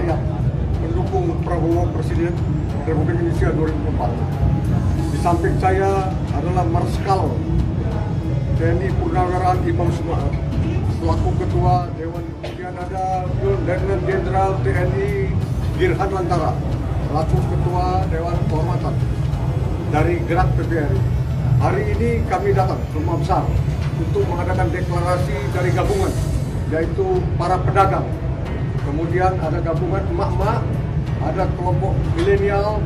rakyat mendukung Prabowo Presiden Republik Indonesia 2024. Di samping saya adalah Marskal TNI Purnawirawan Imam Sufaat selaku Ketua Dewan, kemudian ada Letnan Jenderal TNI Girhan Lantara selaku Ketua Dewan Kehormatan dari Gerak PPRI. Hari ini kami datang ke Rumah Besar untuk mengadakan deklarasi dari gabungan, yaitu para pedagang. Kemudian ada gabungan emak-emak, ada kelompok milenial,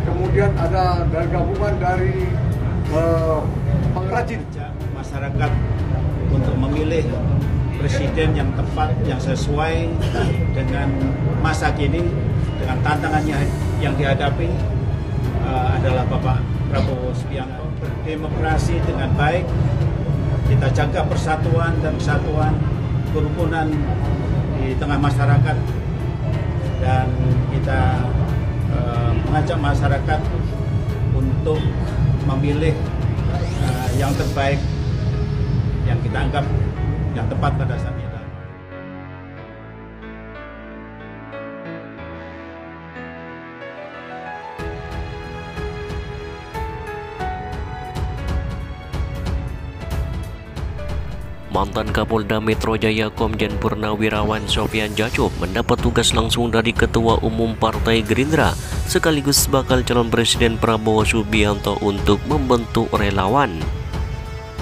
kemudian ada dari gabungan dari pengrajin. Masyarakat untuk memilih presiden yang tepat, yang sesuai dengan masa kini, dengan tantangannya yang dihadapi adalah Bapak Prabowo Subianto. Demokrasi dengan baik, kita jaga persatuan dan kesatuan, kerukunan di tengah masyarakat, dan kita mengajak masyarakat untuk memilih yang terbaik, yang kita anggap yang tepat pada saat ini. Mantan Kapolda Metro Jaya Komjen Purnawirawan Sofyan Djadjup mendapat tugas langsung dari Ketua Umum Partai Gerindra sekaligus bakal calon Presiden Prabowo Subianto untuk membentuk relawan.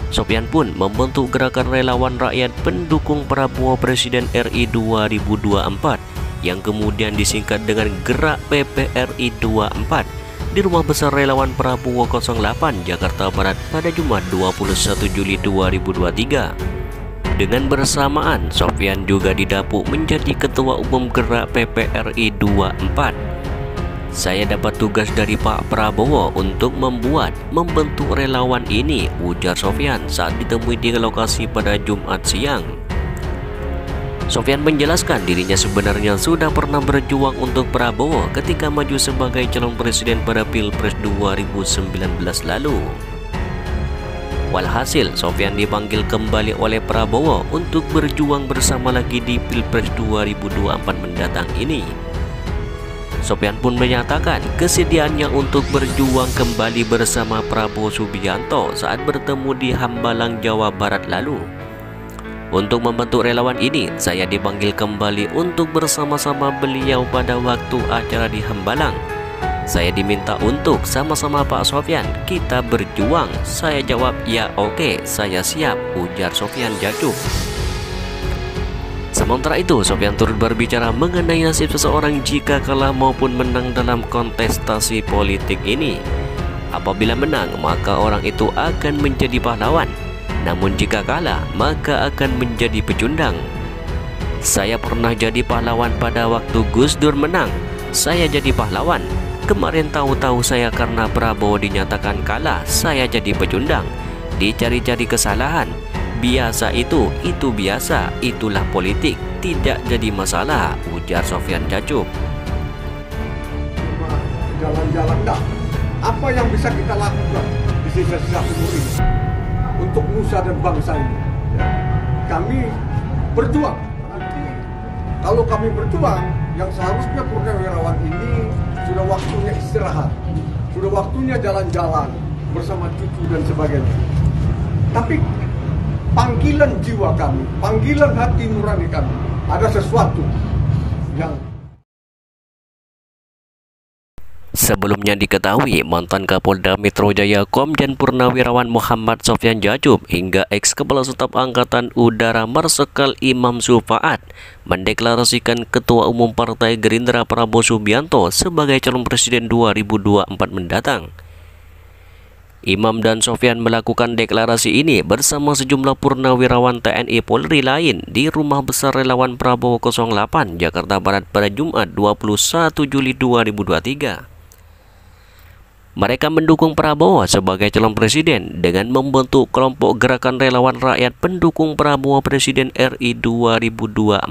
Sofyan pun membentuk Gerakan Relawan Rakyat Pendukung Prabowo Presiden RI 2024 yang kemudian disingkat dengan Gerak PPRI 24 di Rumah Besar Relawan Prabowo 08 Jakarta Barat pada Jumat 21 Juli 2023. Dengan bersamaan, Sofyan juga didapuk menjadi Ketua Umum Gerak PPRI 24. Saya dapat tugas dari Pak Prabowo untuk membentuk relawan ini, ujar Sofyan saat ditemui di lokasi pada Jumat siang. Sofyan menjelaskan dirinya sebenarnya sudah pernah berjuang untuk Prabowo ketika maju sebagai calon presiden pada Pilpres 2019 lalu. Walhasil, Sofyan dipanggil kembali oleh Prabowo untuk berjuang bersama lagi di Pilpres 2024 mendatang ini. Sofyan pun menyatakan kesediaannya untuk berjuang kembali bersama Prabowo Subianto saat bertemu di Hambalang, Jawa Barat lalu. Untuk membentuk relawan ini, saya dipanggil kembali untuk bersama-sama beliau pada waktu acara di Hambalang. Saya diminta untuk sama-sama Pak Sofyan, kita berjuang. Saya jawab, ya oke, saya siap, ujar Sofyan Djadjup. Sementara itu, Sofyan turut berbicara mengenai nasib seseorang jika kalah maupun menang dalam kontestasi politik ini. Apabila menang, maka orang itu akan menjadi pahlawan. Namun jika kalah, maka akan menjadi pecundang. Saya pernah jadi pahlawan pada waktu Gus Dur menang. Saya jadi pahlawan. Kemarin tahu-tahu saya karena Prabowo dinyatakan kalah, saya jadi pecundang. Dicari-cari kesalahan. Biasa itu biasa, itulah politik, tidak jadi masalah, ujar Sofyan Djadjup. Jalan-jalan dah. Apa yang bisa kita lakukan di sisa-sisa umur ini untuk nusa dan bangsa ini? Ya. Kami berjuang. Kalau kami berjuang, yang seharusnya purnawirawan ini sudah waktunya istirahat, sudah waktunya jalan-jalan bersama cucu dan sebagainya. Tapi panggilan jiwa kami, panggilan hati nurani kami, ada sesuatu yang Sebelumnya diketahui, mantan Kapolda Metro Jaya Komjen Purnawirawan Muhammad Sofyan Djadjup hingga ex-Kepala Staf Angkatan Udara Marsikal Imam Sufaat mendeklarasikan Ketua Umum Partai Gerindra Prabowo Subianto sebagai calon presiden 2024 mendatang. Imam dan Sofyan melakukan deklarasi ini bersama sejumlah purnawirawan TNI Polri lain di Rumah Besar Relawan Prabowo 08 Jakarta Barat pada Jumat 21 Juli 2023. Mereka mendukung Prabowo sebagai calon presiden dengan membentuk kelompok Gerakan Relawan Rakyat Pendukung Prabowo Presiden RI 2024.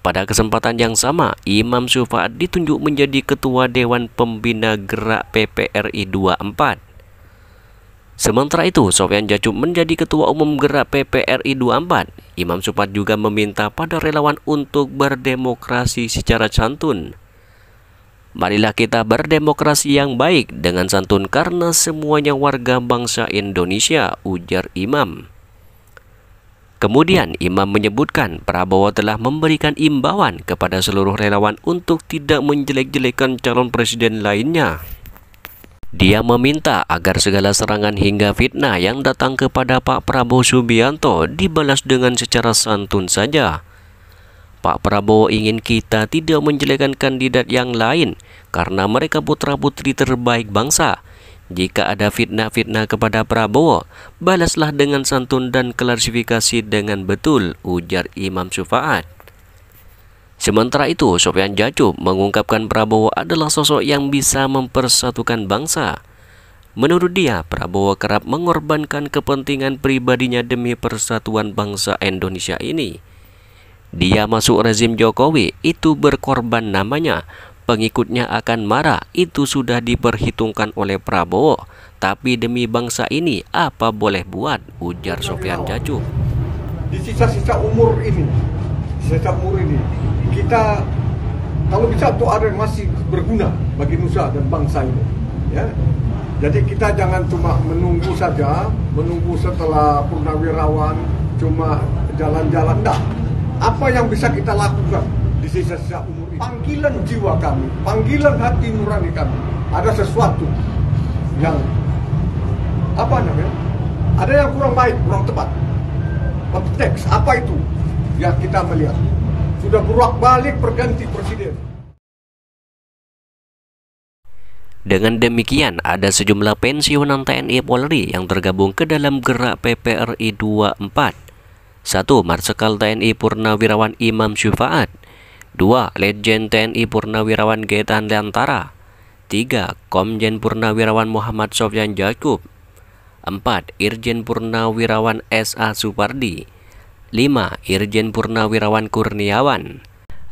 Pada kesempatan yang sama, Imam Sufaat ditunjuk menjadi Ketua Dewan Pembina Gerak PPRI 24. Sementara itu, Sofyan Djachub menjadi Ketua Umum Gerak PPRI 24. Imam Supat juga meminta pada relawan untuk berdemokrasi secara santun. Marilah kita berdemokrasi yang baik dengan santun karena semuanya warga bangsa Indonesia, ujar Imam. Kemudian Imam menyebutkan Prabowo telah memberikan imbauan kepada seluruh relawan untuk tidak menjelek-jelekan calon presiden lainnya. Dia meminta agar segala serangan hingga fitnah yang datang kepada Pak Prabowo Subianto dibalas dengan secara santun saja. Pak Prabowo ingin kita tidak menjelekkan kandidat yang lain karena mereka putra-putri terbaik bangsa. Jika ada fitnah-fitnah kepada Prabowo, balaslah dengan santun dan klarifikasi dengan betul, ujar Imam Sufaat. Sementara itu, Sofyan Djachub mengungkapkan Prabowo adalah sosok yang bisa mempersatukan bangsa. Menurut dia, Prabowo kerap mengorbankan kepentingan pribadinya demi persatuan bangsa Indonesia ini. Dia masuk rezim Jokowi, itu berkorban namanya. Pengikutnya akan marah, itu sudah diperhitungkan oleh Prabowo. Tapi demi bangsa ini, apa boleh buat, ujar Sofyan Djachub. Di sisa-sisa umur ini, kita kalau bisa untuk ada yang masih berguna bagi nusa dan bangsa ini, ya. Jadi kita jangan cuma menunggu saja, menunggu setelah purnawirawan cuma jalan-jalan, enggak. Apa yang bisa kita lakukan di sisa-sisa umur ini? Panggilan jiwa kami, panggilan hati nurani kami. Ada sesuatu yang ada yang kurang baik, kurang tepat. Konteks apa itu yang kita melihat? Sudah bolak-balik berganti presiden. Dengan demikian, ada sejumlah pensiunan TNI Polri yang tergabung ke dalam Gerak PPRI 24. 1. Marsikal TNI Purnawirawan Imam Sufaat. 2. Letjen TNI Purnawirawan Gaetan Leantara. 3. Komjen Purnawirawan Muhammad Sofyan Djachub. 4. Irjen Purnawirawan S.A. Supardi. 5. Irjen Purnawirawan Kurniawan.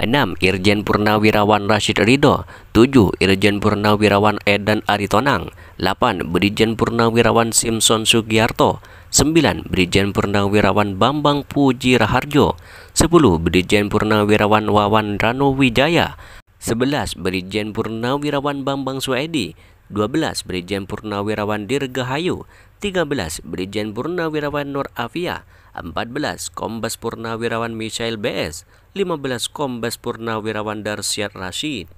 6. Irjen Purnawirawan Rashid Ridho. 7. Irjen Purnawirawan Edan Aritonang. 8. Brigjen Purnawirawan Simpson Sugiarto. 9. Brigjen Purnawirawan Bambang Puji Raharjo. 10. Brigjen Purnawirawan Wawan Rano Wijaya. 11. Brigjen Purnawirawan Bambang Suedi. 12. Brigjen Purnawirawan Dirgahayu. 13. Brigjen Purnawirawan Nur Afia. 14. Kombes Purnawirawan Michael BS. 15. Kombes Purnawirawan Darsyad Rashid.